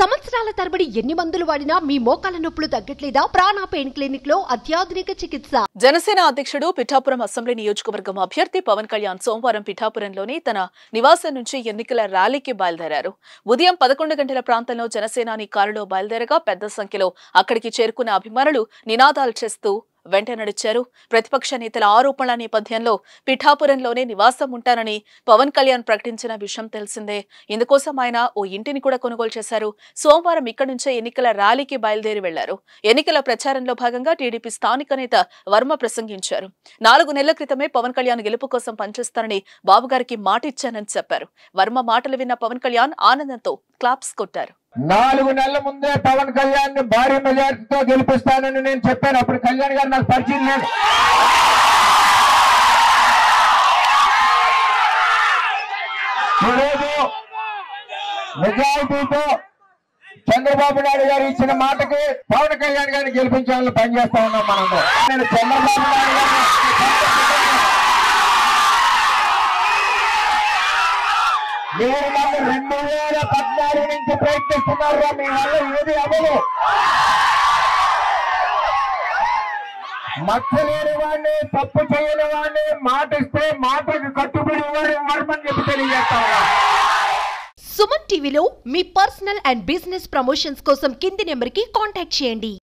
సంవత్సరాల తరబడి ఎన్ని మందులు వాడినా మీ మోకాల నొప్పులు తగ్గట్లేదా? ప్రాణ పెయిన్ క్లినిక్ లో అత్యాధునిక చికిత్స. జనసేన అధ్యక్షుడు పిఠాపురం అసెంబ్లీ నియోజకవర్గం అభ్యర్థి పవన్ కళ్యాణ్ సోమవారం పిఠాపురంలోని తన నివాసం నుంచి ఎన్నికల ర్యాలీకి బయలుదేరారు. ఉదయం 11 గంటల ప్రాంతంలో జనసేనాని కారులో బయలుదేరగా పెద్ద సంఖ్యలో అక్కడికి చేరుకున్న అభిమానులు నినాదాలు చేస్తూ వెంట నడిచారు. ప్రతిపక్ష నేతల ఆరోపణల నేపథ్యంలో పిఠాపురంలోనే నివాసం ఉంటానని పవన్ కళ్యాణ్ ప్రకటించిన విషయం తెలిసిందే. ఇందుకోసం ఆయన ఓ ఇంటిని కూడా కొనుగోలు చేశారు. సోమవారం ఇక్కడి నుంచే ఎన్నికల ర్యాలీకి బయలుదేరి వెళ్లారు. ఎన్నికల ప్రచారంలో భాగంగా టీడీపీ స్థానిక నేత వర్మ ప్రసంగించారు. 4 నెలల క్రితమే పవన్ కళ్యాణ్ గెలుపు కోసం పనిచేస్తానని బాబుగారికి మాటిచ్చానని చెప్పారు. వర్మ మాటలు విన్న పవన్ కళ్యాణ్ ఆనందంతో క్లాప్స్ కొట్టారు. 4 నెలల ముందే పవన్ కళ్యాణ్ ని భారీ మెజార్టీతో గెలిపిస్తానని నేను చెప్పాను. అప్పుడు కళ్యాణ్ గారు నాకు పరిచయం లేదు. ఈరోజు మెజారిటీతో చంద్రబాబు నాయుడు గారు ఇచ్చిన మాటకి పవన్ కళ్యాణ్ గారిని గెలిపించాలని పనిచేస్తా ఉన్నాం. మనం నేను చంద్రబాబు నాయుడు గారు మీరు నన్ను 2014 నుంచి ప్రయత్నిస్తున్నారు. మీ వల్ల ఏది అవ్వదు. మచ్చలేని వాడిని, తప్పు చేయని వాడిని, మాట ఇస్తే మాటకు కట్టుబడి ఇవ్వమని చెప్పి తెలియజేస్తా ఉన్నా. సుమన్ టీవీలో మీ పర్సనల్ అండ్ బిజినెస్ ప్రమోషన్స్ కోసం కింది నెంబర్కి కాంటాక్ట్ చేయండి.